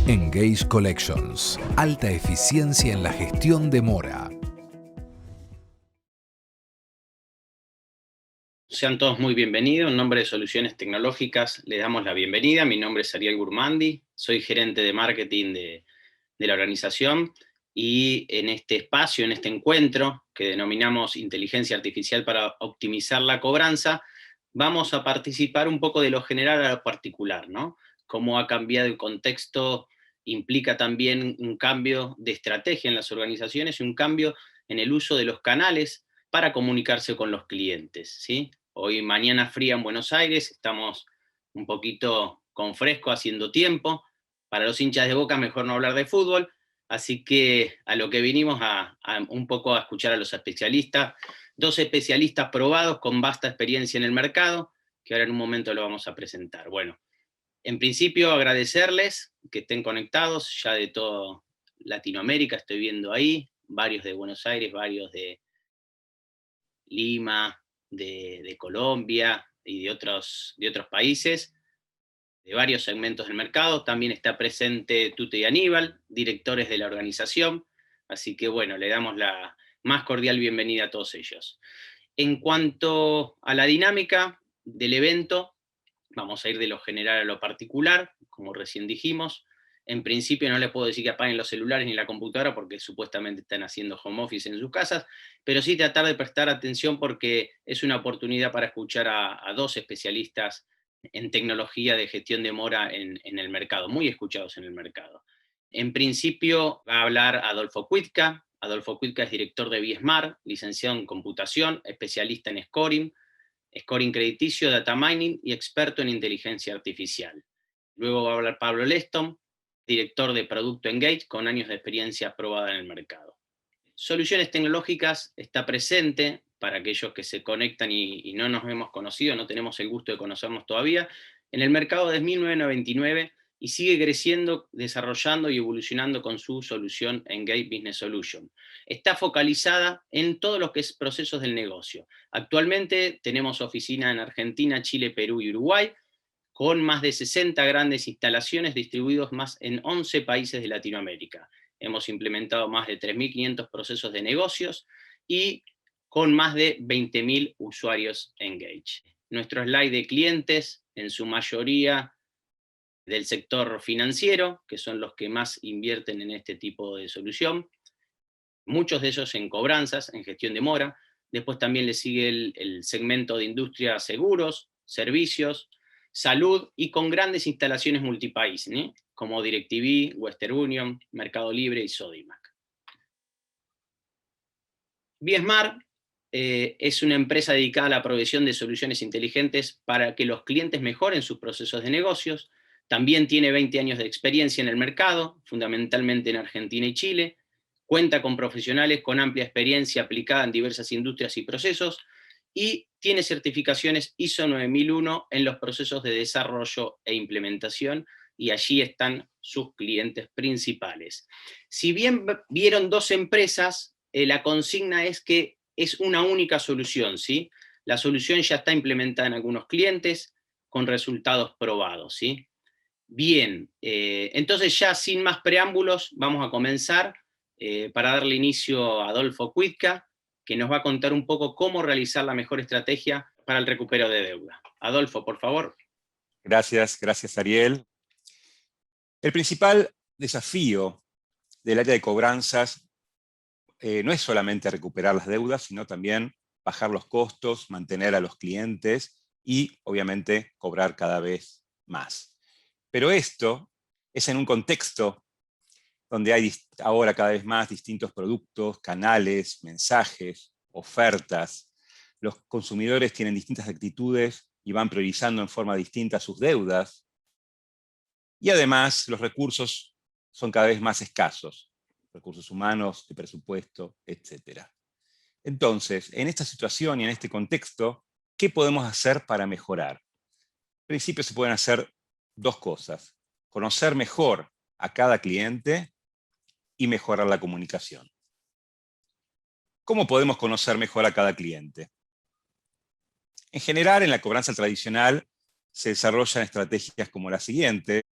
Engage Collections. Alta eficiencia en la gestión de mora. Sean todos muy bienvenidos. En nombre de Soluciones Tecnológicas les damos la bienvenida. Mi nombre es Ariel Gurmandi, soy gerente de marketing de la organización, y en este espacio, en este encuentro que denominamos Inteligencia Artificial para optimizar la cobranza, vamos a participar un poco de lo general a lo particular, ¿no? Cómo ha cambiado el contexto implica también un cambio de estrategia en las organizaciones y un cambio en el uso de los canales para comunicarse con los clientes, ¿sí? Hoy mañana fría en Buenos Aires, estamos un poquito con fresco haciendo tiempo. Para los hinchas de Boca mejor no hablar de fútbol, así que a lo que vinimos a un poco a escuchar a los especialistas, dos especialistas probados con vasta experiencia en el mercado, que ahora en un momento lo vamos a presentar. Bueno, en principio agradecerles que estén conectados, ya de toda Latinoamérica estoy viendo ahí, varios de Buenos Aires, varios de Lima, de Colombia y de otros países, de varios segmentos del mercado. También está presente Tute y Aníbal, directores de la organización, así que bueno, le damos la más cordial bienvenida a todos ellos. En cuanto a la dinámica del evento, vamos a ir de lo general a lo particular, como recién dijimos. En principio no les puedo decir que apaguen los celulares ni la computadora porque supuestamente están haciendo home office en sus casas, pero sí tratar de prestar atención porque es una oportunidad para escuchar a dos especialistas en tecnología de gestión de mora en el mercado, muy escuchados en el mercado. En principio va a hablar Adolfo Cuitca. Adolfo Cuitca es director de Viesmar, licenciado en computación, especialista en scoring crediticio, data mining y experto en inteligencia artificial. Luego va a hablar Pablo Leston, director de Producto Engage, con años de experiencia probada en el mercado. Soluciones Tecnológicas está presente para aquellos que se conectan y no nos hemos conocido, no tenemos el gusto de conocernos todavía, en el mercado desde 1999 y sigue creciendo, desarrollando y evolucionando con su solución Engage Business Solution. Está focalizada en todo lo que es procesos del negocio. Actualmente tenemos oficina en Argentina, Chile, Perú y Uruguay, con más de 60 grandes instalaciones distribuidos más en 11 países de Latinoamérica. Hemos implementado más de 3.500 procesos de negocios y con más de 20.000 usuarios Engage. Nuestro slide de clientes, en su mayoría del sector financiero, que son los que más invierten en este tipo de solución, muchos de ellos en cobranzas, en gestión de mora. Después también le sigue el segmento de industria, seguros, servicios, salud y con grandes instalaciones multipaís, ¿sí? Como DirecTV, Western Union, Mercado Libre y Sodimac. Viesmar es una empresa dedicada a la provisión de soluciones inteligentes para que los clientes mejoren sus procesos de negocios. También tiene 20 años de experiencia en el mercado, fundamentalmente en Argentina y Chile. Cuenta con profesionales con amplia experiencia aplicada en diversas industrias y procesos, y tiene certificaciones ISO 9001 en los procesos de desarrollo e implementación, y allí están sus clientes principales. Si bien vieron dos empresas, la consigna es que es una única solución, ¿sí? La solución ya está implementada en algunos clientes con resultados probados, ¿sí? Bien, entonces ya sin más preámbulos vamos a comenzar para darle inicio a Adolfo Cuitca, que nos va a contar un poco cómo realizar la mejor estrategia para el recupero de deuda. Adolfo, por favor. Gracias Ariel. El principal desafío del área de cobranzas no es solamente recuperar las deudas, sino también bajar los costos, mantener a los clientes y, obviamente, cobrar cada vez más. Pero esto es en un contexto donde hay ahora cada vez más distintos productos, canales, mensajes, ofertas. Los consumidores tienen distintas actitudes y van priorizando en forma distinta sus deudas. Y además, los recursos son cada vez más escasos, recursos humanos, de presupuesto, etc. Entonces, en esta situación y en este contexto, ¿qué podemos hacer para mejorar? En principio se pueden hacer dos cosas: conocer mejor a cada cliente y mejorar la comunicación. ¿Cómo podemos conocer mejor a cada cliente? En general, en la cobranza tradicional se desarrollan estrategias como la siguiente.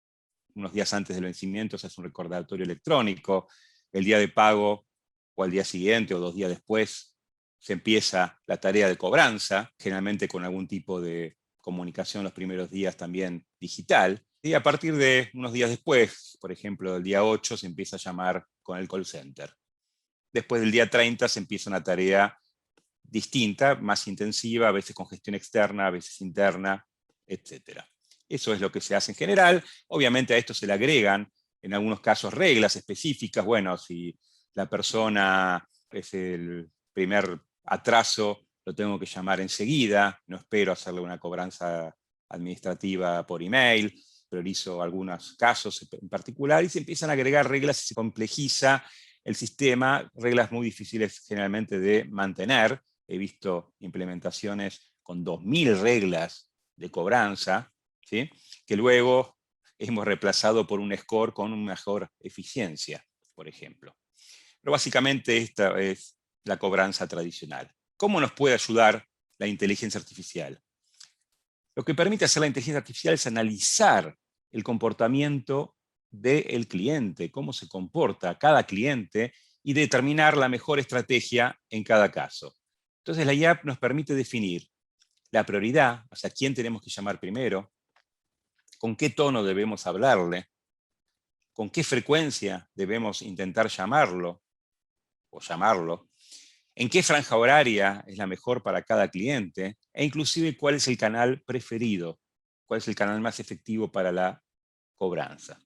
unos días antes del vencimiento se hace un recordatorio electrónico, el día de pago o al día siguiente o 2 días después se empieza la tarea de cobranza, generalmente con algún tipo de comunicación los primeros días también digital, y a partir de unos días después, por ejemplo el día 8, se empieza a llamar con el call center. Después del día 30 se empieza una tarea distinta, más intensiva, a veces con gestión externa, a veces interna, etc. Eso es lo que se hace en general. Obviamente a esto se le agregan, en algunos casos, reglas específicas. Bueno, si la persona es el primer atraso, lo tengo que llamar enseguida, no espero hacerle una cobranza administrativa por email, priorizo algunos casos en particular, y se empiezan a agregar reglas y se complejiza el sistema, reglas muy difíciles generalmente de mantener. He visto implementaciones con 2000 reglas de cobranza, ¿sí?, que luego hemos reemplazado por un score con una mejor eficiencia, por ejemplo. Pero básicamente esta es la cobranza tradicional. ¿Cómo nos puede ayudar la inteligencia artificial? Lo que permite hacer la inteligencia artificial es analizar el comportamiento del cliente, cómo se comporta cada cliente, y determinar la mejor estrategia en cada caso. Entonces la IA nos permite definir la prioridad, o sea, quién tenemos que llamar primero, con qué tono debemos hablarle, con qué frecuencia debemos intentar llamarlo, o llamarlo, en qué franja horaria es la mejor para cada cliente, e inclusive cuál es el canal preferido, cuál es el canal más efectivo para la cobranza.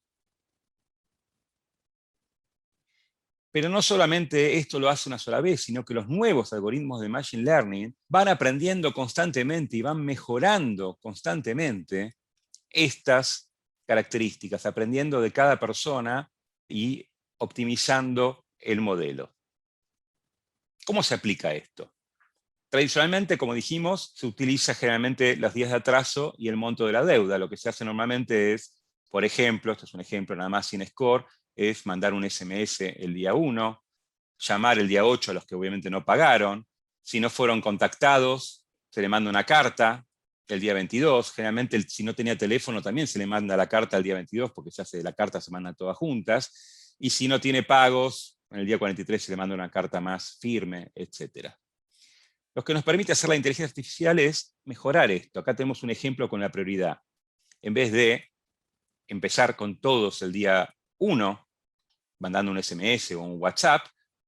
Pero no solamente esto lo hace una sola vez, sino que los nuevos algoritmos de Machine Learning van aprendiendo constantemente y van mejorando constantemente estas características, aprendiendo de cada persona y optimizando el modelo. ¿Cómo se aplica esto? Tradicionalmente, como dijimos, se utiliza generalmente los días de atraso y el monto de la deuda. Lo que se hace normalmente es, por ejemplo, esto es un ejemplo nada más sin score, es mandar un SMS el día 1, llamar el día 8 a los que obviamente no pagaron. Si no fueron contactados, se le manda una carta el día 22. Generalmente, si no tenía teléfono, también se le manda la carta el día 22, porque se hace la carta, se mandan todas juntas. Y si no tiene pagos, en el día 43 se le manda una carta más firme, etc. Lo que nos permite hacer la inteligencia artificial es mejorar esto. Acá tenemos un ejemplo con la prioridad. En vez de empezar con todos el día 1, mandando un SMS o un WhatsApp,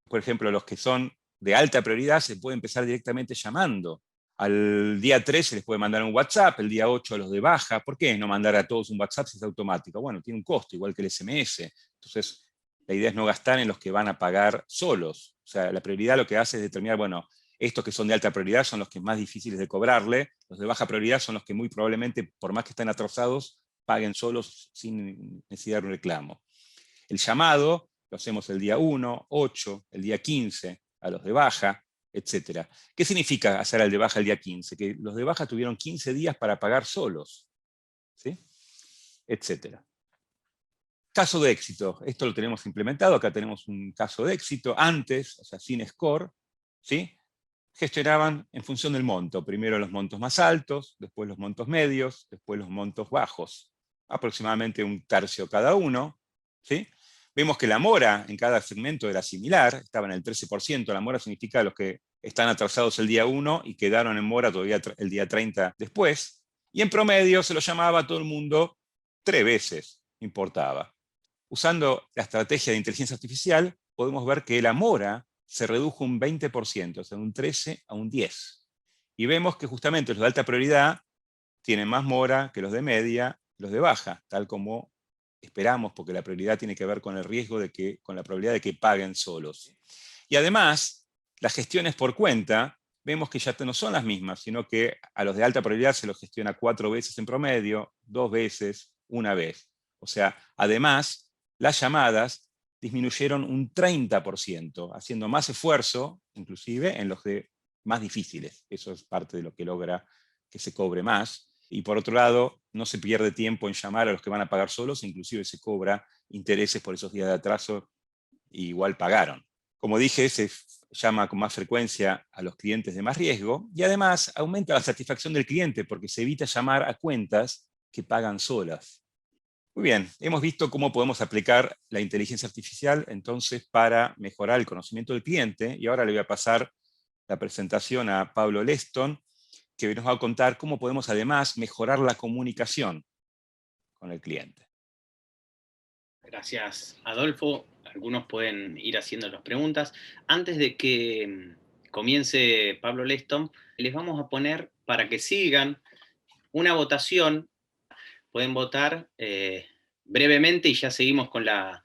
por ejemplo, los que son de alta prioridad se puede empezar directamente llamando. Al día 3 se les puede mandar un WhatsApp, el día 8 a los de baja. ¿Por qué no mandar a todos un WhatsApp si es automático? Bueno, tiene un costo, igual que el SMS. Entonces, la idea es no gastar en los que van a pagar solos. O sea, la prioridad lo que hace es determinar, bueno, estos que son de alta prioridad son los que es más difíciles de cobrarle, los de baja prioridad son los que muy probablemente, por más que estén atrasados, paguen solos sin necesidad de un reclamo. El llamado lo hacemos el día 1, 8, el día 15, a los de baja, etc. ¿Qué significa hacer al de baja el día 15? Que los de baja tuvieron 15 días para pagar solos, ¿sí?, etc. Caso de éxito. Esto lo tenemos implementado. Acá tenemos un caso de éxito. Antes, o sea, sin score, ¿sí?, gestionaban en función del monto. Primero los montos más altos, después los montos medios, después los montos bajos. Aproximadamente un tercio cada uno, ¿sí? Vemos que la mora en cada segmento era similar, estaba en el 13%. La mora significa los que están atrasados el día 1 y quedaron en mora todavía el día 30 después. Y en promedio se lo llamaba a todo el mundo 3 veces, importaba. Usando la estrategia de inteligencia artificial, podemos ver que la mora se redujo un 20%, o sea, de un 13 a un 10. Y vemos que justamente los de alta prioridad tienen más mora que los de media, los de baja, tal como esperamos, porque la prioridad tiene que ver con el riesgo de que, con la probabilidad de que paguen solos. Y además, las gestiones por cuenta, vemos que ya no son las mismas, sino que a los de alta prioridad se los gestiona 4 veces en promedio, 2 veces, 1 vez. O sea, además, las llamadas disminuyeron un 30%, haciendo más esfuerzo, inclusive, en los de más difíciles. Eso es parte de lo que logra que se cobre más. Y por otro lado, no se pierde tiempo en llamar a los que van a pagar solos, inclusive se cobra intereses por esos días de atraso y igual pagaron. Como dije, se llama con más frecuencia a los clientes de más riesgo y además aumenta la satisfacción del cliente porque se evita llamar a cuentas que pagan solas. Muy bien, hemos visto cómo podemos aplicar la inteligencia artificial entonces para mejorar el conocimiento del cliente, y ahora le voy a pasar la presentación a Pablo Leston, que nos va a contar cómo podemos además mejorar la comunicación con el cliente. Gracias, Adolfo. Algunos pueden ir haciendo las preguntas. Antes de que comience Pablo Leston, les vamos a poner para que sigan una votación. Pueden votar brevemente y ya seguimos con la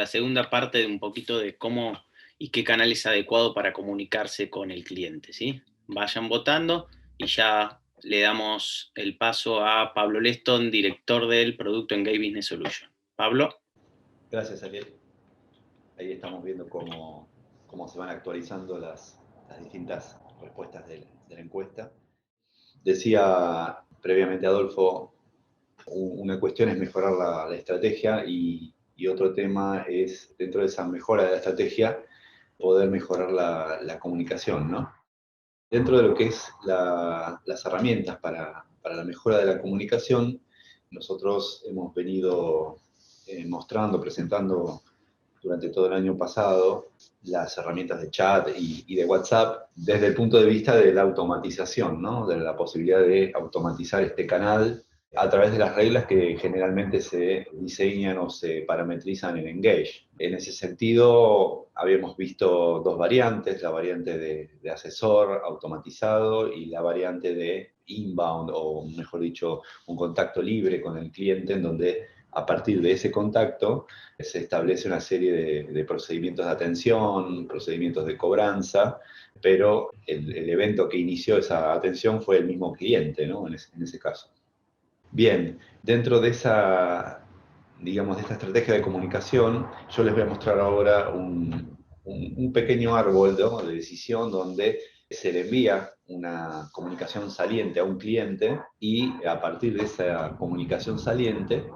segunda parte de un poquito de cómo y qué canal es adecuado para comunicarse con el cliente, ¿sí? Vayan votando y ya le damos el paso a Pablo Leston, director del producto Engage Business Solution. Pablo. Gracias, Ariel. Ahí estamos viendo cómo se van actualizando las distintas respuestas de la encuesta. Decía previamente Adolfo, una cuestión es mejorar la estrategia y otro tema es, dentro de esa mejora de la estrategia, poder mejorar la comunicación, ¿no? Dentro de lo que es las herramientas para la mejora de la comunicación, nosotros hemos venido mostrando, presentando durante todo el año pasado las herramientas de chat y de WhatsApp desde el punto de vista de la automatización, ¿no? De la posibilidad de automatizar este canal a través de las reglas que generalmente se diseñan o se parametrizan en Engage. En ese sentido, habíamos visto dos variantes, la variante de asesor automatizado y la variante de inbound, o mejor dicho, un contacto libre con el cliente, en donde a partir de ese contacto se establece una serie de procedimientos de atención, procedimientos de cobranza, pero el evento que inició esa atención fue el mismo cliente, ¿no? En ese caso. Bien, dentro de esa, digamos, de esta estrategia de comunicación, yo les voy a mostrar ahora un pequeño árbol, ¿no?, de decisión donde se le envía una comunicación saliente a un cliente y a partir de esa comunicación saliente,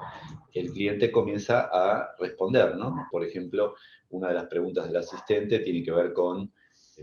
el cliente comienza a responder, ¿no? Por ejemplo, una de las preguntas del asistente tiene que ver con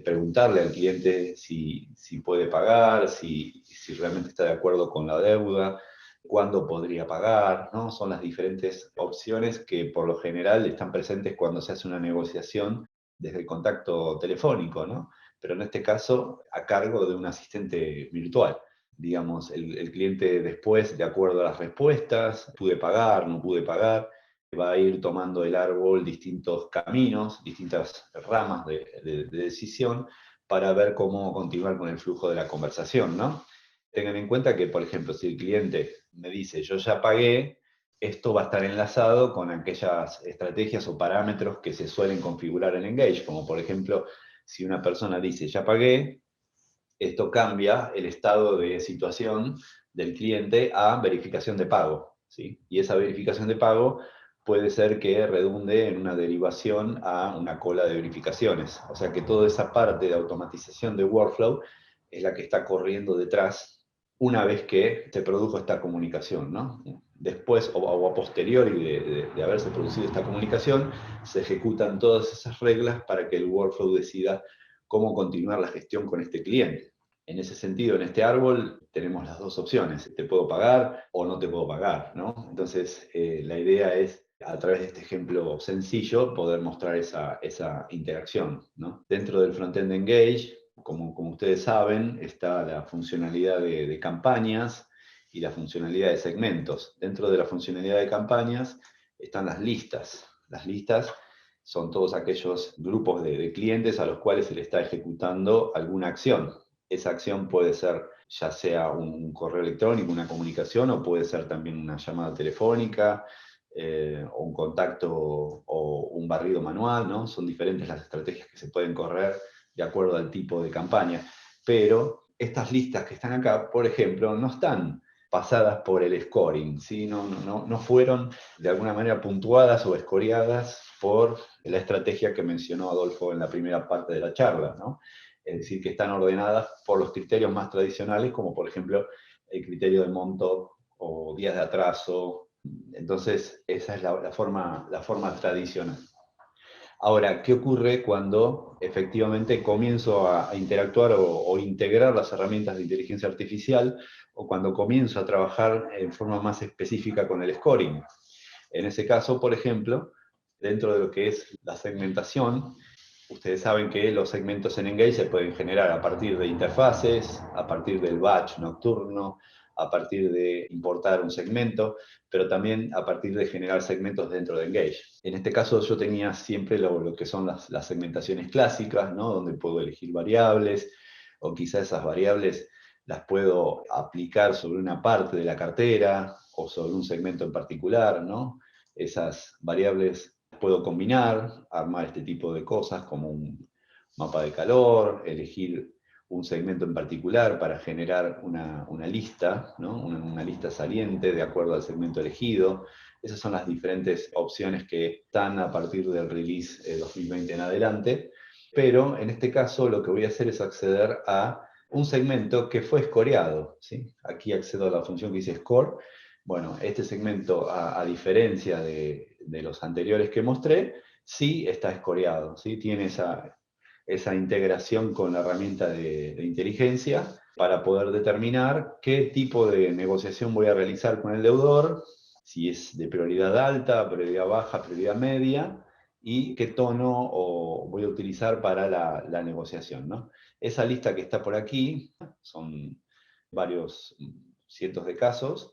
preguntarle al cliente si puede pagar, si realmente está de acuerdo con la deuda, cuándo podría pagar, ¿no? Son las diferentes opciones que por lo general están presentes cuando se hace una negociación desde el contacto telefónico, ¿no? Pero en este caso a cargo de un asistente virtual. Digamos, el cliente después, de acuerdo a las respuestas, pude pagar, no pude pagar, va a ir tomando el árbol distintos caminos, distintas ramas de decisión para ver cómo continuar con el flujo de la conversación, ¿no? Tengan en cuenta que, por ejemplo, si el cliente me dice, yo ya pagué, esto va a estar enlazado con aquellas estrategias o parámetros que se suelen configurar en Engage, como por ejemplo, si una persona dice, ya pagué, esto cambia el estado de situación del cliente a verificación de pago, ¿sí? Y esa verificación de pago puede ser que redunde en una derivación a una cola de verificaciones. O sea que toda esa parte de automatización de workflow es la que está corriendo detrás una vez que se produjo esta comunicación, ¿no? Después o a posteriori de haberse producido esta comunicación, se ejecutan todas esas reglas para que el workflow decida cómo continuar la gestión con este cliente. En ese sentido, en este árbol tenemos las dos opciones, te puedo pagar o no te puedo pagar, ¿no? Entonces, la idea es, a través de este ejemplo sencillo, poder mostrar esa interacción, ¿no? Dentro del frontend de Engage, como ustedes saben, está la funcionalidad de campañas y la funcionalidad de segmentos. Dentro de la funcionalidad de campañas están las listas. Las listas son todos aquellos grupos de clientes a los cuales se le está ejecutando alguna acción. Esa acción puede ser ya sea un correo electrónico, una comunicación, o puede ser también una llamada telefónica, o un contacto o un barrido manual, ¿no? Son diferentes las estrategias que se pueden correr de acuerdo al tipo de campaña. Pero estas listas que están acá, por ejemplo, no están pasadas por el scoring, ¿sí? No fueron de alguna manera puntuadas o escoriadas por la estrategia que mencionó Adolfo en la primera parte de la charla, ¿no? Es decir, que están ordenadas por los criterios más tradicionales, como por ejemplo el criterio de monto o días de atraso. Entonces, esa es la forma tradicional. Ahora, ¿qué ocurre cuando efectivamente comienzo a interactuar o integrar las herramientas de inteligencia artificial, o cuando comienzo a trabajar en forma más específica con el scoring? En ese caso, por ejemplo, dentro de lo que es la segmentación, ustedes saben que los segmentos en Engage se pueden generar a partir de interfaces, a partir del batch nocturno, a partir de importar un segmento, pero también a partir de generar segmentos dentro de Engage. En este caso yo tenía siempre lo que son las segmentaciones clásicas, ¿no? Donde puedo elegir variables, o quizás esas variables las puedo aplicar sobre una parte de la cartera, o sobre un segmento en particular, ¿no? Esas variables puedo combinar, armar este tipo de cosas como un mapa de calor, elegir un segmento en particular para generar una lista, ¿no? Una lista saliente de acuerdo al segmento elegido. Esas son las diferentes opciones que están a partir del release 2020 en adelante. Pero en este caso lo que voy a hacer es acceder a un segmento que fue escoreado, ¿sí? Aquí accedo a la función que dice score. Bueno, este segmento, a diferencia de los anteriores que mostré, sí está escoreado, ¿sí? Tiene esa integración con la herramienta de inteligencia para poder determinar qué tipo de negociación voy a realizar con el deudor, si es de prioridad alta, prioridad baja, prioridad media, y qué tono voy a utilizar para la negociación, ¿no? Esa lista que está por aquí, son varios cientos de casos,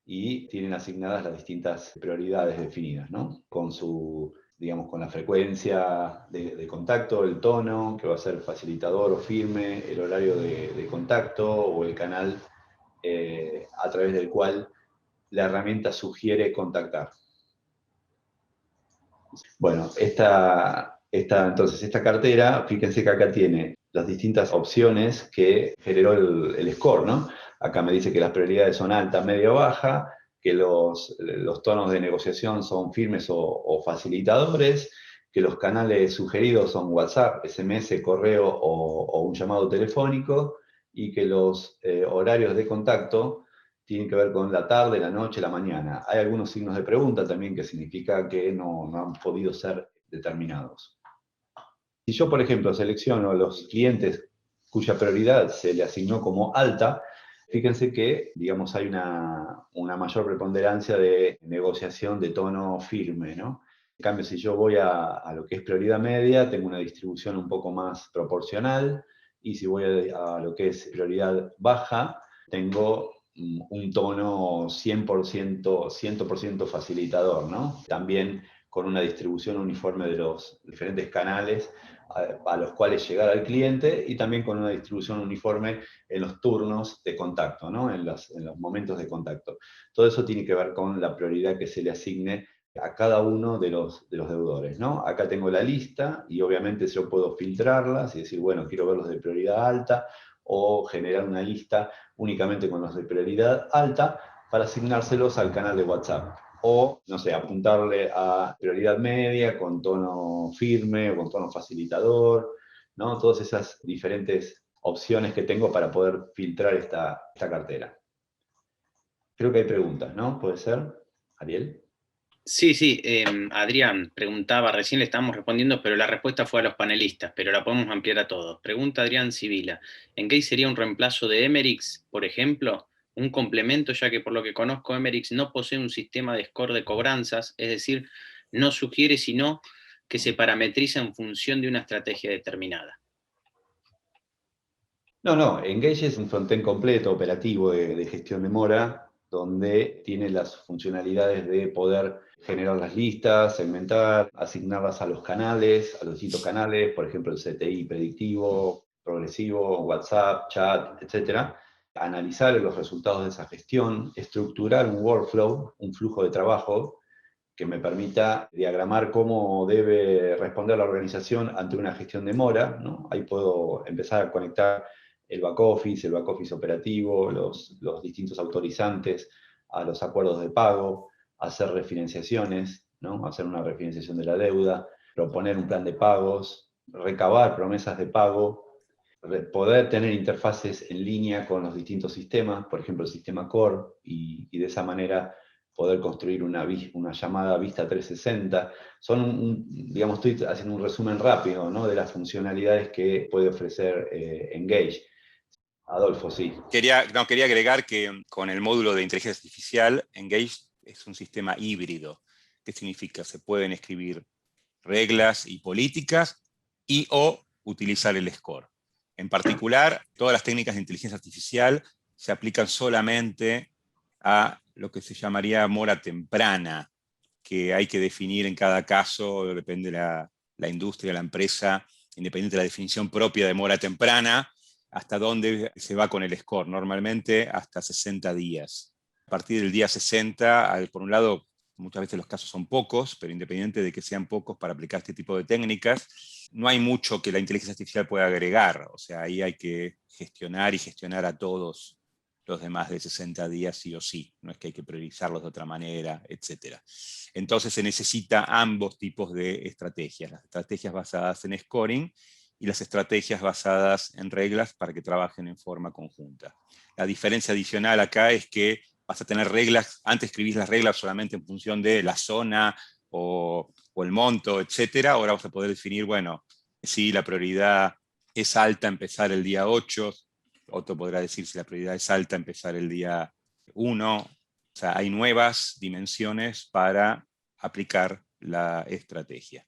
y tienen asignadas las distintas prioridades definidas, ¿no? Con su, digamos, con la frecuencia de contacto, el tono, que va a ser facilitador o firme, el horario de contacto o el canal a través del cual la herramienta sugiere contactar. Bueno, entonces esta cartera, fíjense que acá tiene las distintas opciones que generó el score, ¿no? Acá me dice que las prioridades son alta, media o baja, que los tonos de negociación son firmes o facilitadores, que los canales sugeridos son WhatsApp, SMS, correo o un llamado telefónico, y que los horarios de contacto tienen que ver con la tarde, la noche, la mañana. Hay algunos signos de pregunta también que significa que no han podido ser determinados. Si yo, por ejemplo, selecciono los clientes cuya prioridad se le asignó como alta, fíjense que, digamos, hay una mayor preponderancia de negociación de tono firme, ¿no? En cambio, si yo voy a lo que es prioridad media, tengo una distribución un poco más proporcional, y si voy a lo que es prioridad baja, tengo un tono 100% facilitador, ¿no? También con una distribución uniforme de los diferentes canales a los cuales llegar al cliente, y también con una distribución uniforme en los turnos de contacto, ¿no? En los momentos de contacto. Todo eso tiene que ver con la prioridad que se le asigne a cada uno de los deudores, ¿no? Acá tengo la lista y obviamente yo puedo filtrarlas y decir, bueno, quiero ver los de prioridad alta, o generar una lista únicamente con los de prioridad alta para asignárselos al canal de WhatsApp. O, no sé, apuntarle a prioridad media con tono firme o con tono facilitador, ¿no? Todas esas diferentes opciones que tengo para poder filtrar esta cartera. Creo que hay preguntas, ¿no? ¿Puede ser, Ariel? Sí, Adrián preguntaba, recién le estábamos respondiendo, pero la respuesta fue a los panelistas, pero la podemos ampliar a todos. Pregunta Adrián Sibila, ¿Engage sería un reemplazo de Emerix, por ejemplo? Un complemento, ya que por lo que conozco, Emerix no posee un sistema de score de cobranzas, es decir, no sugiere sino que se parametriza en función de una estrategia determinada. No, Engage es un frontend completo, operativo de gestión de mora, donde tiene las funcionalidades de poder generar las listas, segmentar, asignarlas a los canales, a los distintos canales, por ejemplo el CTI predictivo, progresivo, WhatsApp, chat, etc. Analizar los resultados de esa gestión, estructurar un workflow, un flujo de trabajo que me permita diagramar cómo debe responder la organización ante una gestión de mora, ¿no? Ahí puedo empezar a conectar el back office operativo, los distintos autorizantes a los acuerdos de pago, hacer refinanciaciones, ¿no? Hacer una refinanciación de la deuda, proponer un plan de pagos, recabar promesas de pago, poder tener interfaces en línea con los distintos sistemas, por ejemplo el sistema Core, y de esa manera poder construir una llamada vista 360. Digamos, estoy haciendo un resumen rápido, ¿no? De las funcionalidades que puede ofrecer Engage. Adolfo, sí. Quería agregar que con el módulo de inteligencia artificial, Engage es un sistema híbrido. ¿Qué significa? Se pueden escribir reglas y políticas y o utilizar el score. En particular, todas las técnicas de inteligencia artificial se aplican solamente a lo que se llamaría mora temprana, que hay que definir en cada caso, depende de la industria, la empresa, independiente de la definición propia de mora temprana, hasta dónde se va con el score, normalmente hasta 60 días. A partir del día 60, por un lado, muchas veces los casos son pocos, pero independiente de que sean pocos para aplicar este tipo de técnicas, no hay mucho que la inteligencia artificial pueda agregar. O sea, ahí hay que gestionar y gestionar a todos los demás de 60 días sí o sí. No es que hay que priorizarlos de otra manera, etc. Entonces se necesita ambos tipos de estrategias. Las estrategias basadas en scoring y las estrategias basadas en reglas para que trabajen en forma conjunta. La diferencia adicional acá es que vas a tener reglas, antes escribís las reglas solamente en función de la zona o el monto, etc. Ahora vas a poder definir, bueno, si la prioridad es alta empezar el día 8, otro podrá decir si la prioridad es alta empezar el día 1. O sea, hay nuevas dimensiones para aplicar la estrategia.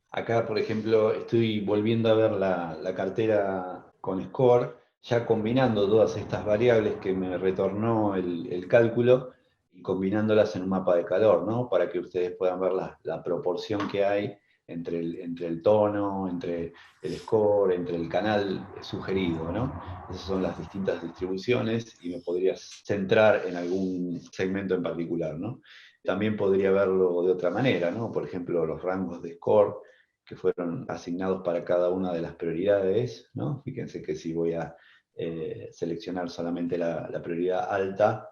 Acá, por ejemplo, estoy volviendo a ver la cartera con Score, ya combinando todas estas variables que me retornó el cálculo y combinándolas en un mapa de calor, ¿no? Para que ustedes puedan ver la proporción que hay entre el tono, entre el score, entre el canal sugerido, ¿no? Esas son las distintas distribuciones y me podrías centrar en algún segmento en particular, ¿no? También podría verlo de otra manera, ¿no? Por ejemplo, los rangos de score que fueron asignados para cada una de las prioridades, ¿no? Fíjense que si voy a seleccionar solamente la prioridad alta,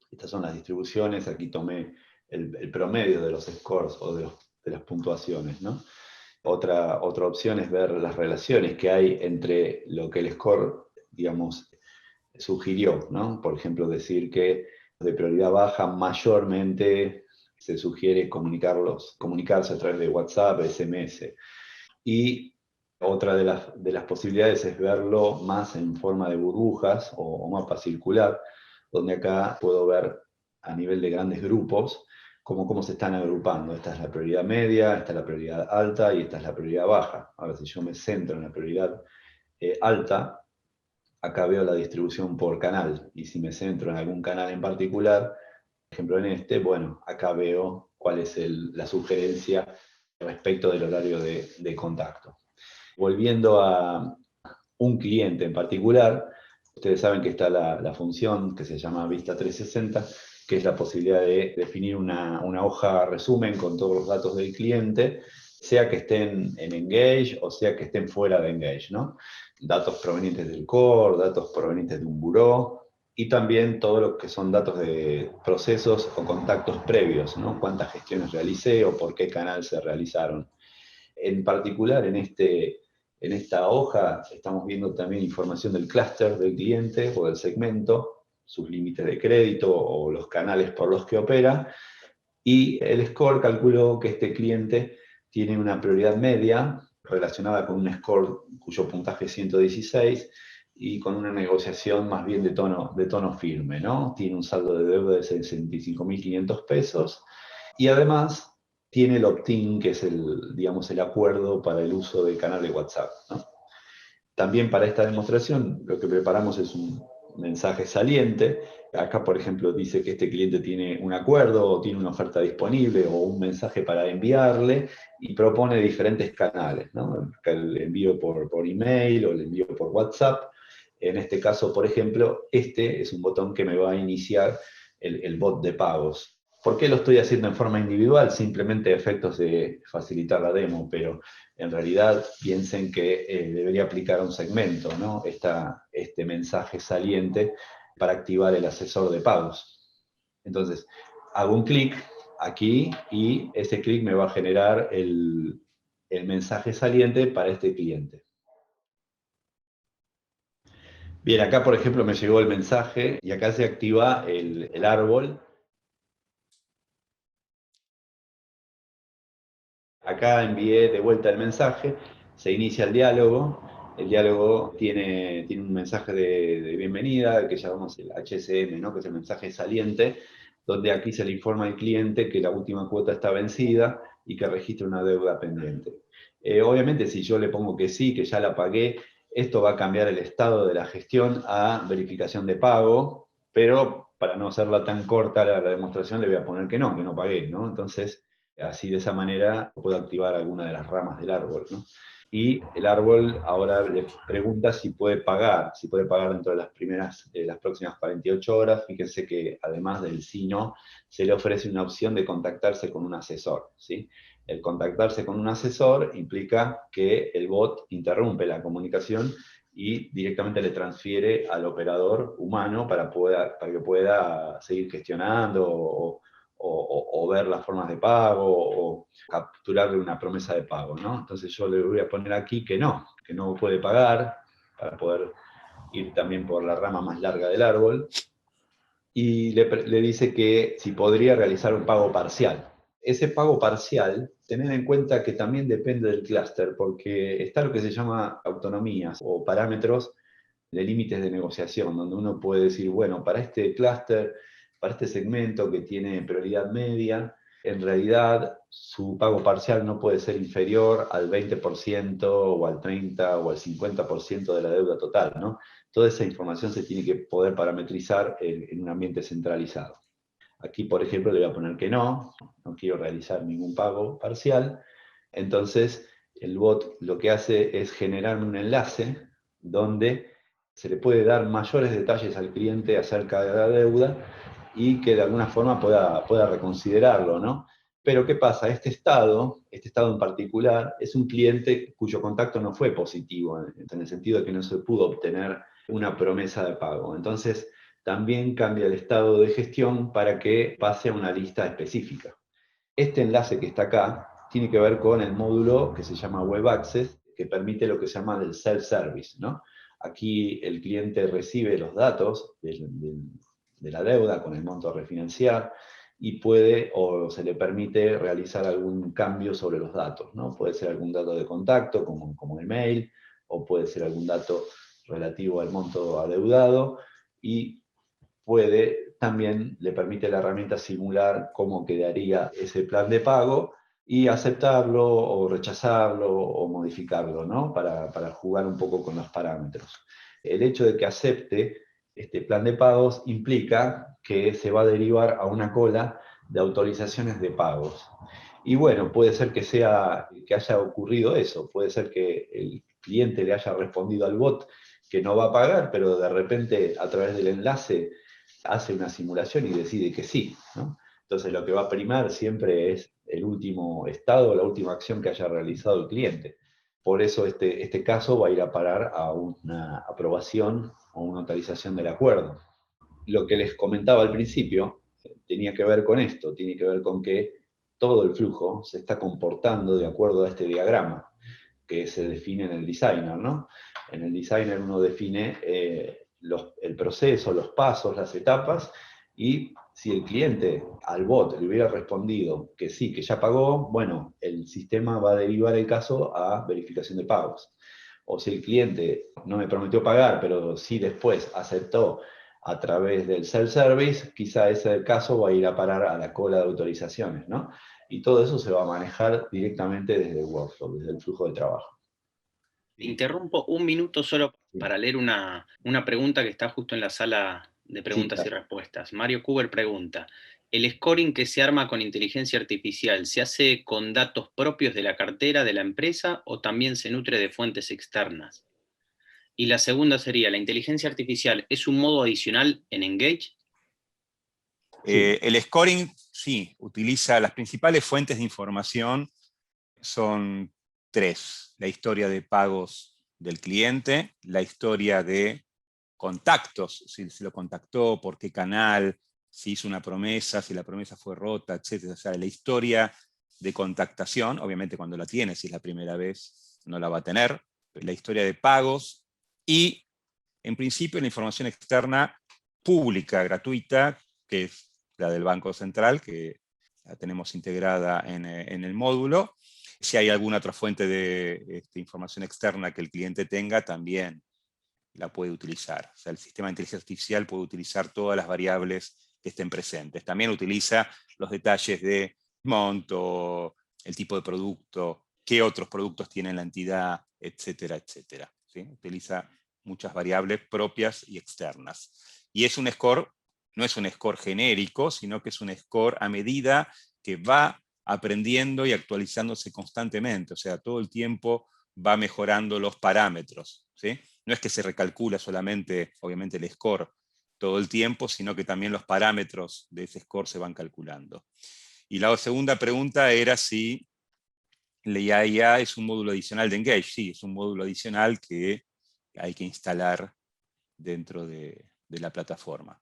estas son las distribuciones, aquí tomé el promedio de los scores o de las puntuaciones, ¿no? Otra opción es ver las relaciones que hay entre lo que el score, digamos, sugirió, ¿no? Por ejemplo, decir que de prioridad baja mayormente se sugiere comunicarse a través de WhatsApp, SMS. Y otra de las posibilidades es verlo más en forma de burbujas o mapa circular, donde acá puedo ver a nivel de grandes grupos cómo se están agrupando. Esta es la prioridad media, esta es la prioridad alta y esta es la prioridad baja. Ahora, si yo me centro en la prioridad alta, acá veo la distribución por canal. Y si me centro en algún canal en particular, por ejemplo en este, bueno, acá veo cuál es la sugerencia respecto del horario de contacto. Volviendo a un cliente en particular, ustedes saben que está la función que se llama Vista 360, que es la posibilidad de definir una hoja resumen con todos los datos del cliente, sea que estén en Engage o sea que estén fuera de Engage, ¿no? Datos provenientes del core, datos provenientes de un buró, y también todo lo que son datos de procesos o contactos previos, ¿no? Cuántas gestiones realicé o por qué canal se realizaron. En particular, en esta hoja estamos viendo también información del clúster del cliente o del segmento, sus límites de crédito o los canales por los que opera, y el score calculó que este cliente tiene una prioridad media relacionada con un score cuyo puntaje es 116 y con una negociación más bien de tono firme, ¿no? Tiene un saldo de deuda de 65.500 pesos y además tiene el opt-in, que es digamos, el acuerdo para el uso del canal de WhatsApp, ¿no? También para esta demostración lo que preparamos es un mensaje saliente. Acá, por ejemplo, dice que este cliente tiene un acuerdo o tiene una oferta disponible o un mensaje para enviarle y propone diferentes canales, ¿no? El envío por email o el envío por WhatsApp. En este caso, por ejemplo, este es un botón que me va a iniciar el bot de pagos. ¿Por qué lo estoy haciendo en forma individual? Simplemente a efectos de facilitar la demo, pero en realidad piensen que debería aplicar a un segmento, ¿no? Este mensaje saliente para activar el asesor de pagos. Entonces, hago un clic aquí y ese clic me va a generar el mensaje saliente para este cliente. Bien, acá por ejemplo me llegó el mensaje y acá se activa el árbol. Acá envié de vuelta el mensaje, se inicia el diálogo tiene un mensaje de bienvenida, que llamamos el HSM, ¿no? Que es el mensaje saliente, donde aquí se le informa al cliente que la última cuota está vencida y que registra una deuda pendiente. Obviamente, si yo le pongo que sí, que ya la pagué, esto va a cambiar el estado de la gestión a verificación de pago, pero para no hacerla tan corta la demostración le voy a poner que no pagué, ¿no? Entonces, así de esa manera puedo activar alguna de las ramas del árbol, ¿no? Y el árbol ahora le pregunta si puede pagar dentro de las próximas 48 horas. Fíjense que además del sí no, se le ofrece una opción de contactarse con un asesor, ¿sí? El contactarse con un asesor implica que el bot interrumpe la comunicación y directamente le transfiere al operador humano para que pueda seguir gestionando o ver las formas de pago o capturarle una promesa de pago, ¿no? Entonces yo le voy a poner aquí que no puede pagar para poder ir también por la rama más larga del árbol, y le dice que si podría realizar un pago parcial. Ese pago parcial, tened en cuenta que también depende del clúster, porque está lo que se llama autonomías o parámetros de límites de negociación, donde uno puede decir, bueno, para este clúster, para este segmento que tiene prioridad media, en realidad su pago parcial no puede ser inferior al 20% o al 30% o al 50% de la deuda total, ¿no? Toda esa información se tiene que poder parametrizar en un ambiente centralizado. Aquí, por ejemplo, le voy a poner que no quiero realizar ningún pago parcial. Entonces, el bot lo que hace es generarme un enlace donde se le puede dar mayores detalles al cliente acerca de la deuda y que de alguna forma pueda reconsiderarlo, ¿no? Pero ¿qué pasa? Este estado en particular, es un cliente cuyo contacto no fue positivo, en el sentido de que no se pudo obtener una promesa de pago. Entonces, también cambia el estado de gestión para que pase a una lista específica. Este enlace que está acá tiene que ver con el módulo que se llama Web Access, que permite lo que se llama el self-service, ¿no? Aquí el cliente recibe los datos de la deuda con el monto a refinanciar y puede o se le permite realizar algún cambio sobre los datos, ¿no? Puede ser algún dato de contacto, como el mail, o puede ser algún dato relativo al monto adeudado, y también le permite la herramienta simular cómo quedaría ese plan de pago y aceptarlo o rechazarlo o modificarlo, ¿no? Para jugar un poco con los parámetros. El hecho de que acepte este plan de pagos implica que se va a derivar a una cola de autorizaciones de pagos. Y bueno, puede ser que haya ocurrido eso, puede ser que el cliente le haya respondido al bot que no va a pagar, pero de repente a través del enlace hace una simulación y decide que sí, ¿no? Entonces lo que va a primar siempre es el último estado, la última acción que haya realizado el cliente. Por eso este caso va a ir a parar a una aprobación o una notarización del acuerdo. Lo que les comentaba al principio tenía que ver con esto, tiene que ver con que todo el flujo se está comportando de acuerdo a este diagrama que se define en el designer, ¿no? En el designer uno define el proceso, los pasos, las etapas, y si el cliente al bot le hubiera respondido que sí, que ya pagó, bueno, el sistema va a derivar el caso a verificación de pagos. O si el cliente no me prometió pagar, pero sí después aceptó a través del self-service, quizá ese caso va a ir a parar a la cola de autorizaciones, ¿no? Y todo eso se va a manejar directamente desde el workflow, desde el flujo de trabajo. Te interrumpo un minuto solo para leer una pregunta que está justo en la sala de preguntas y respuestas. Mario Kuber pregunta, ¿el scoring que se arma con inteligencia artificial se hace con datos propios de la cartera de la empresa o también se nutre de fuentes externas? Y la segunda sería, ¿la inteligencia artificial es un modo adicional en Engage? El scoring, sí, utiliza las principales fuentes de información, son tres: la historia de pagos del cliente, la historia de contactos, si lo contactó, por qué canal, si hizo una promesa, si la promesa fue rota, etc. O sea, la historia de contactación, obviamente cuando la tiene, si es la primera vez, no la va a tener, la historia de pagos y, en principio, la información externa pública, gratuita, que es la del Banco Central, que la tenemos integrada en el módulo. Si hay alguna otra fuente de información externa que el cliente tenga, también la puede utilizar. O sea, el sistema de inteligencia artificial puede utilizar todas las variables que estén presentes. También utiliza los detalles de monto, el tipo de producto, qué otros productos tiene la entidad, etcétera, etcétera, ¿sí? Utiliza muchas variables propias y externas. Y es un score, no es un score genérico, sino que es un score a medida que va aprendiendo y actualizándose constantemente. O sea, todo el tiempo va mejorando los parámetros, ¿sí? No es que se recalcula solamente, obviamente, el score todo el tiempo, sino que también los parámetros de ese score se van calculando. Y la segunda pregunta era si la IAIA es un módulo adicional de Engage. Sí, es un módulo adicional que hay que instalar dentro de la plataforma.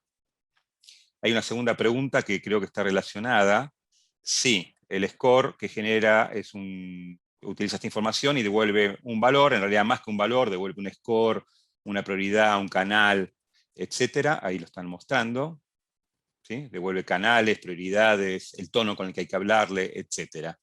Hay una segunda pregunta que creo que está relacionada. Sí, el score que genera utiliza esta información y devuelve un valor, en realidad más que un valor, devuelve un score, una prioridad, un canal, etcétera. Ahí lo están mostrando. ¿Sí? Devuelve canales, prioridades, el tono con el que hay que hablarle, etcétera.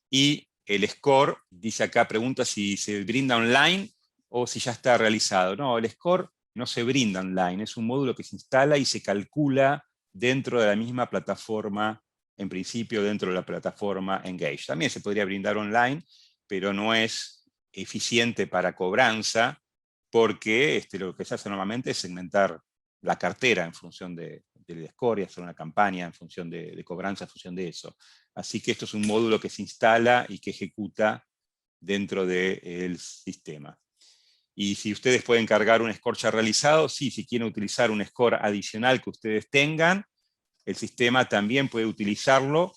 Y el score, dice acá, pregunta si se brinda online o si ya está realizado. No, el score no se brinda online, es un módulo que se instala y se calcula dentro de la misma plataforma, en principio dentro de la plataforma Engage. También se podría brindar online, pero no es eficiente para cobranza, porque lo que se hace normalmente es segmentar la cartera en función del score y hacer una campaña en función de cobranza, en función de eso. Así que esto es un módulo que se instala y que ejecuta dentro del sistema. Y si ustedes pueden cargar un score ya realizado, sí, si quieren utilizar un score adicional que ustedes tengan, el sistema también puede utilizarlo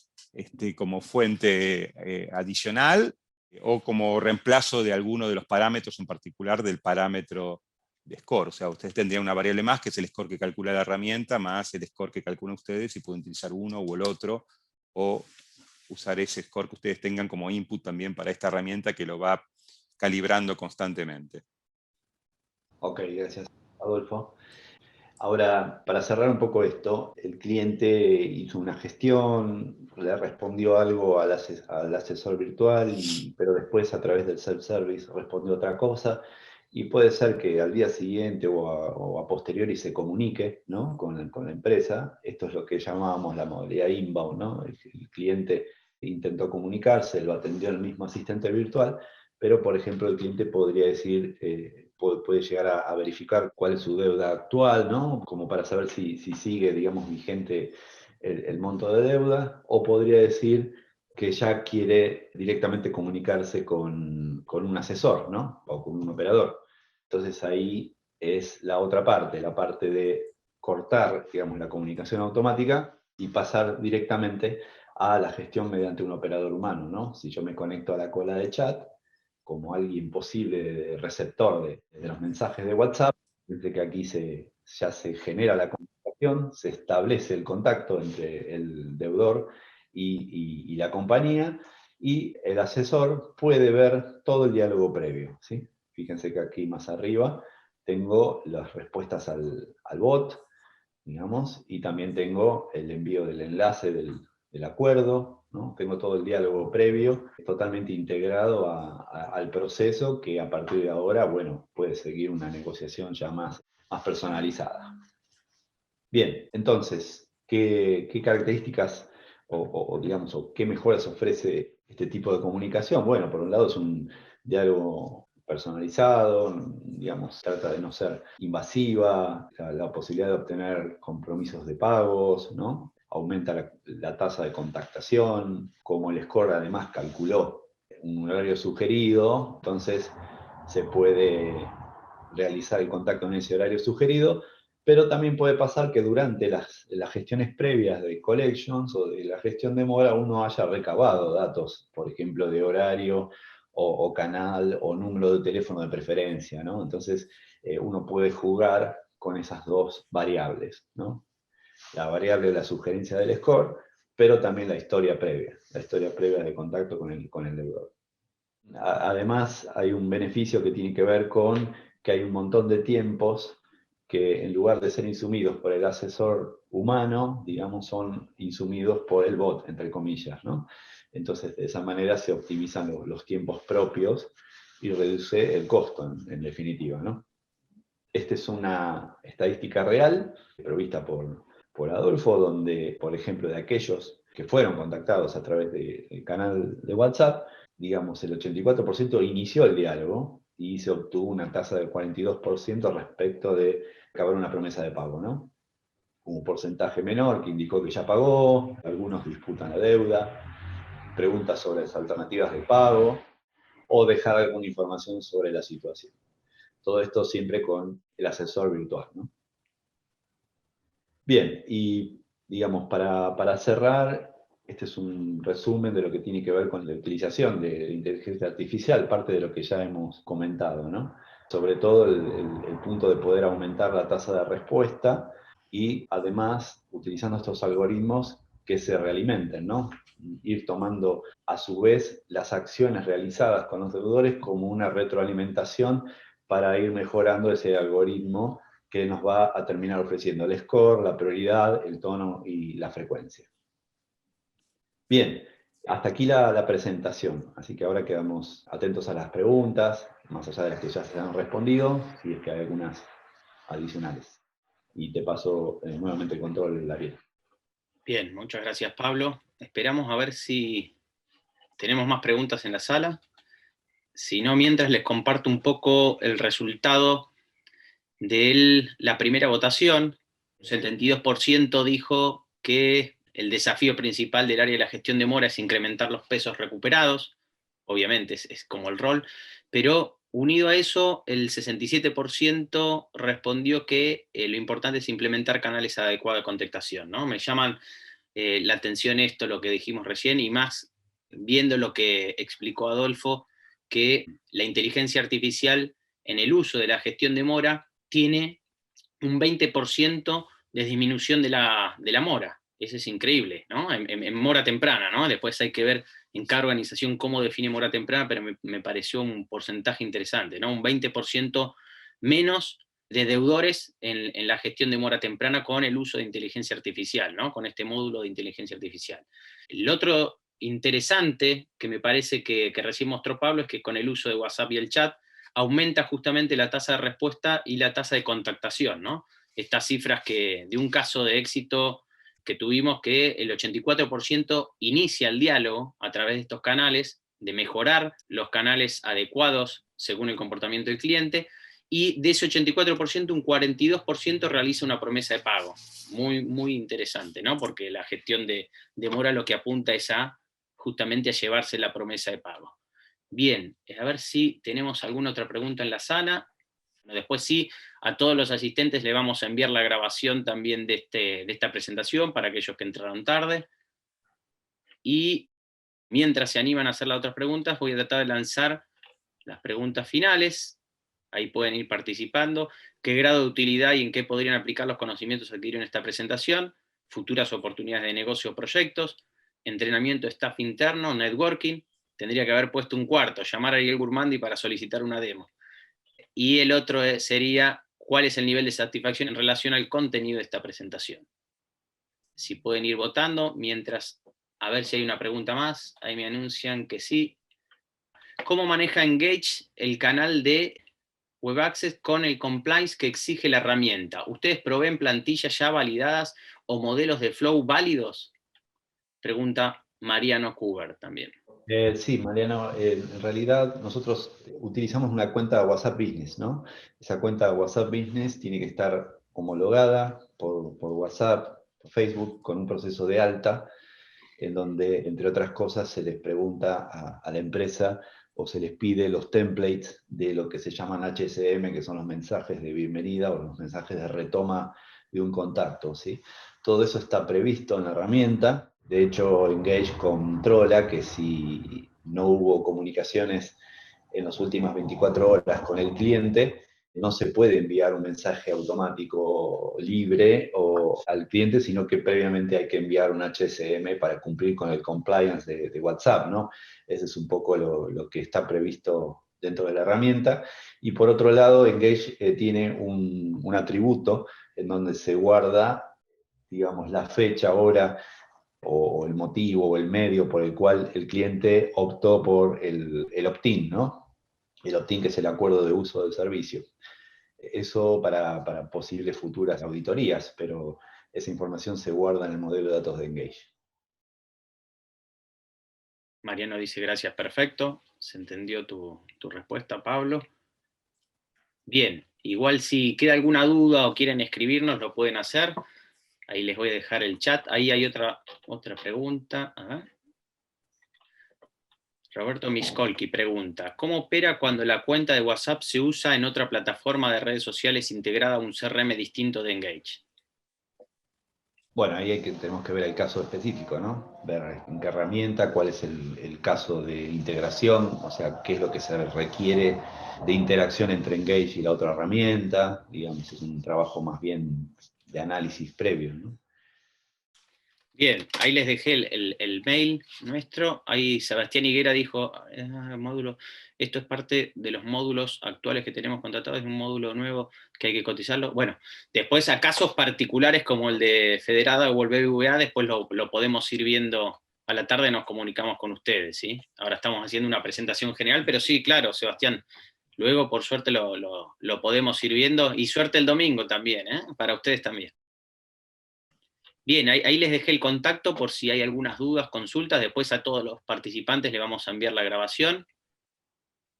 como fuente adicional o como reemplazo de alguno de los parámetros, en particular del parámetro de score. O sea, ustedes tendrían una variable más, que es el score que calcula la herramienta, más el score que calculan ustedes, y pueden utilizar uno o el otro, o usar ese score que ustedes tengan como input también para esta herramienta que lo va calibrando constantemente. Ok, gracias, Adolfo. Ahora, para cerrar un poco esto, el cliente hizo una gestión, le respondió algo al asesor virtual, pero después a través del self-service respondió otra cosa, y puede ser que al día siguiente o a posteriori se comunique, ¿no?, con la empresa. Esto es lo que llamábamos la modalidad inbound, ¿no? El cliente intentó comunicarse, lo atendió el mismo asistente virtual, pero, por ejemplo, el cliente podría decir, puede llegar a verificar cuál es su deuda actual, ¿no?, como para saber si sigue, digamos, vigente el monto de deuda, o podría decir que ya quiere directamente comunicarse con un asesor, ¿no?, o con un operador. Entonces ahí es la otra parte, la parte de cortar, digamos, la comunicación automática y pasar directamente a la gestión mediante un operador humano, ¿no? Si yo me conecto a la cola de chat, como alguien posible de receptor de los mensajes de WhatsApp, desde que aquí ya se genera la comunicación, se establece el contacto entre el deudor y la compañía, y el asesor puede ver todo el diálogo previo, ¿sí? Fíjense que aquí más arriba tengo las respuestas al bot, digamos, y también tengo el envío del enlace del acuerdo, ¿no? Tengo todo el diálogo previo totalmente integrado al proceso, que a partir de ahora, bueno, puede seguir una negociación ya más personalizada. Bien, entonces, ¿qué características digamos, o qué mejoras ofrece este tipo de comunicación? Bueno, por un lado es un diálogo personalizado, digamos, trata de no ser invasiva, la posibilidad de obtener compromisos de pagos, ¿no? Aumenta la tasa de contactación, como el score además calculó un horario sugerido, entonces se puede realizar el contacto en ese horario sugerido, pero también puede pasar que durante las gestiones previas de collections o de la gestión de mora uno haya recabado datos, por ejemplo, de horario o canal o número de teléfono de preferencia, ¿no? Entonces uno puede jugar con esas dos variables, ¿no? La variable de la sugerencia del score, pero también la historia previa de contacto con el deudor. Además, hay un beneficio que tiene que ver con que hay un montón de tiempos que, en lugar de ser insumidos por el asesor humano, digamos, son insumidos por el bot, entre comillas, ¿no? Entonces, de esa manera se optimizan los tiempos propios y reduce el costo, en definitiva, ¿no? Esta es una estadística real, provista por por Adolfo, donde, por ejemplo, de aquellos que fueron contactados a través del canal de WhatsApp, digamos, el 84% inició el diálogo y se obtuvo una tasa del 42% respecto de acabar una promesa de pago, ¿no? Un porcentaje menor que indicó que ya pagó, algunos disputan la deuda, preguntas sobre las alternativas de pago o dejar alguna información sobre la situación. Todo esto siempre con el asesor virtual, ¿no? Bien, y digamos, para cerrar, este es un resumen de lo que tiene que ver con la utilización de inteligencia artificial, parte de lo que ya hemos comentado, ¿no? Sobre todo el punto de poder aumentar la tasa de respuesta y además utilizando estos algoritmos que se realimenten, ¿no? Ir tomando a su vez las acciones realizadas con los deudores como una retroalimentación para ir mejorando ese algoritmo que nos va a terminar ofreciendo el score, la prioridad, el tono y la frecuencia. Bien, hasta aquí la presentación, así que ahora quedamos atentos a las preguntas, más allá de las que ya se han respondido, si es que hay algunas adicionales. Y te paso nuevamente el control, Ariel. Bien, muchas gracias, Pablo. Esperamos a ver si tenemos más preguntas en la sala. Si no, mientras les comparto un poco el resultado de la primera votación. Un 72% dijo que el desafío principal del área de la gestión de mora es incrementar los pesos recuperados. Obviamente es como el rol, pero unido a eso, el 67% respondió que lo importante es implementar canales adecuados de contactación, ¿no? Me llaman la atención esto, lo que dijimos recién, y más viendo lo que explicó Adolfo, que la inteligencia artificial en el uso de la gestión de mora tiene un 20% de disminución de la mora. Eso es increíble, ¿no? En mora temprana, ¿no? Después hay que ver en cada organización cómo define mora temprana, pero me pareció un porcentaje interesante, ¿no? Un 20% menos de deudores en la gestión de mora temprana con el uso de inteligencia artificial, ¿no? Con este módulo de inteligencia artificial. El otro interesante que me parece que recién mostró Pablo es que con el uso de WhatsApp y el chat aumenta justamente la tasa de respuesta y la tasa de contactación, ¿no? Estas cifras de un caso de éxito que tuvimos, que el 84% inicia el diálogo a través de estos canales, de mejorar los canales adecuados según el comportamiento del cliente, y de ese 84%, un 42% realiza una promesa de pago. Muy, muy interesante, ¿no? Porque la gestión de mora lo que apunta es justamente a llevarse la promesa de pago. Bien, a ver si tenemos alguna otra pregunta en la sala. Después sí, a todos los asistentes le vamos a enviar la grabación también de esta presentación para aquellos que entraron tarde. Y mientras se animan a hacer las otras preguntas, voy a tratar de lanzar las preguntas finales. Ahí pueden ir participando. ¿Qué grado de utilidad y en qué podrían aplicar los conocimientos adquiridos en esta presentación? Futuras oportunidades de negocio o proyectos. Entrenamiento de staff interno, networking. Tendría que haber puesto un cuarto, llamar a Ariel Gurmandi para solicitar una demo. Y el otro sería, ¿cuál es el nivel de satisfacción en relación al contenido de esta presentación? Si pueden ir votando, mientras, a ver si hay una pregunta más. Ahí me anuncian que sí. ¿Cómo maneja Engage el canal de Web Access con el compliance que exige la herramienta? ¿Ustedes proveen plantillas ya validadas o modelos de flow válidos? Pregunta Mariano Cuber también. Sí, Mariano, en realidad nosotros utilizamos una cuenta de WhatsApp Business, ¿no? Esa cuenta de WhatsApp Business tiene que estar homologada por WhatsApp, por Facebook, con un proceso de alta, en donde, entre otras cosas, se les pregunta a la empresa o se les pide los templates de lo que se llaman HSM, que son los mensajes de bienvenida o los mensajes de retoma de un contacto, ¿sí? Todo eso está previsto en la herramienta. De hecho, Engage controla que si no hubo comunicaciones en las últimas 24 horas con el cliente, no se puede enviar un mensaje automático libre al cliente, sino que previamente hay que enviar un HSM para cumplir con el compliance de WhatsApp, ¿no? Ese es un poco lo que está previsto dentro de la herramienta. Y por otro lado, Engage tiene un atributo en donde se guarda, digamos, la fecha, hora, o el motivo o el medio por el cual el cliente optó por el opt-in, ¿no? El opt-in, que es el acuerdo de uso del servicio. Eso para posibles futuras auditorías, pero esa información se guarda en el modelo de datos de Engage. Mariano dice gracias, perfecto. Se entendió tu respuesta, Pablo. Bien, igual si queda alguna duda o quieren escribirnos, lo pueden hacer. Ahí les voy a dejar el chat. Ahí hay otra pregunta. A ver. Roberto Miskolki pregunta, ¿cómo opera cuando la cuenta de WhatsApp se usa en otra plataforma de redes sociales integrada a un CRM distinto de Engage? Bueno, ahí tenemos que ver el caso específico, ¿no? Ver en qué herramienta, cuál es el caso de integración, o sea, qué es lo que se requiere de interacción entre Engage y la otra herramienta. Digamos, es un trabajo más bien de análisis previo, ¿no? Bien, ahí les dejé el mail nuestro. Ahí Sebastián Higuera dijo, módulo, esto es parte de los módulos actuales que tenemos contratados, es un módulo nuevo que hay que cotizarlo. Bueno, después a casos particulares como el de Federada o el BBVA, después lo podemos ir viendo a la tarde, nos comunicamos con ustedes, ¿sí? Ahora estamos haciendo una presentación general, pero sí, claro, Sebastián, luego por suerte lo podemos ir viendo, y suerte el domingo también, para ustedes también. Bien, ahí les dejé el contacto por si hay algunas dudas, consultas. Después a todos los participantes les vamos a enviar la grabación.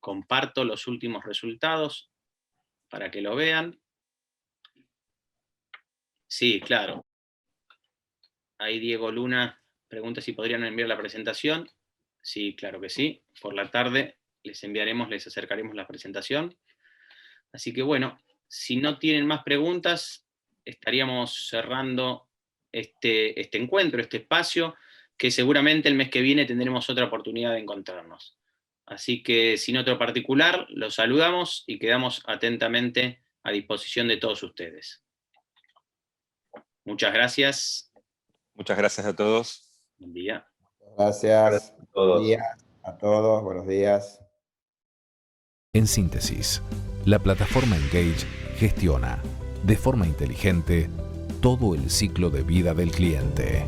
Comparto los últimos resultados para que lo vean. Sí, claro. Ahí Diego Luna pregunta si podrían enviar la presentación. Sí, claro que sí. Por la tarde les enviaremos, les acercaremos la presentación. Así que bueno, si no tienen más preguntas, estaríamos cerrando este encuentro, este espacio, que seguramente el mes que viene tendremos otra oportunidad de encontrarnos. Así que, sin otro particular, los saludamos y quedamos atentamente a disposición de todos ustedes. Muchas gracias. Muchas gracias a todos. Buen día. Gracias. A todos. Buen día a todos. Buenos días. En síntesis, la plataforma Engage gestiona de forma inteligente todo el ciclo de vida del cliente.